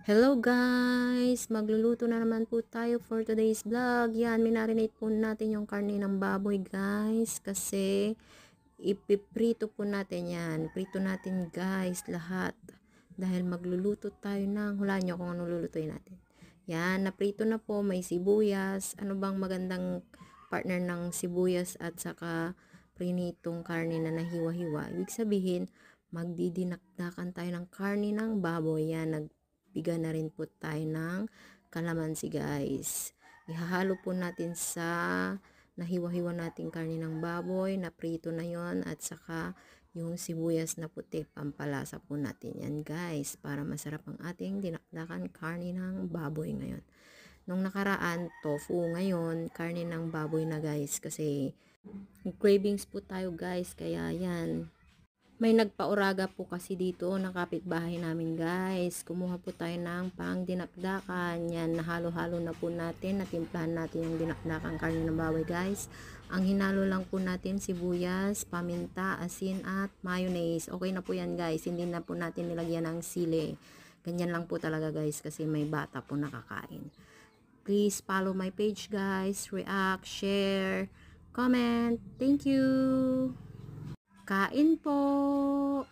Hello guys! Magluluto na naman po tayo for today's vlog. Yan, minarinate po natin yung karne ng baboy guys. Kasi ipiprito po natin yan. Prito natin guys lahat. Dahil magluluto tayo ng, hulaan nyo kung anong lulutuin natin. Yan, naprito na po. May sibuyas. Ano bang magandang partner ng sibuyas at saka prinitong karne na nahiwa-hiwa? Ibig sabihin, magdidinakdakan tayo ng karne ng baboy. Yan, biga na rin po tayo ng kalamansi guys. Ihahalo po natin sa nahiwa-hiwa nating karne ng baboy, na prito na yon, at saka yung sibuyas na puti, pampalasa po natin yan guys, para masarap ang ating dinakdakan karne ng baboy ngayon. Nung nakaraan, tofu, ngayon karne ng baboy na guys, kasi cravings po tayo guys, kaya yan. May nagpauraga po kasi dito ng kapitbahay namin guys. Kumuha po tayo ng pang dinakdakan. Yan, nahalo-halo na po natin. Natimplahan natin yung dinakdakan karne ng baboy guys. Ang hinalo lang po natin sibuyas, paminta, asin at mayonnaise. Okay na po yan guys. Hindi na po natin nilagyan ng sili. Ganyan lang po talaga guys, kasi may bata po nakakain. Please follow my page guys. React, share, comment. Thank you! Kain po!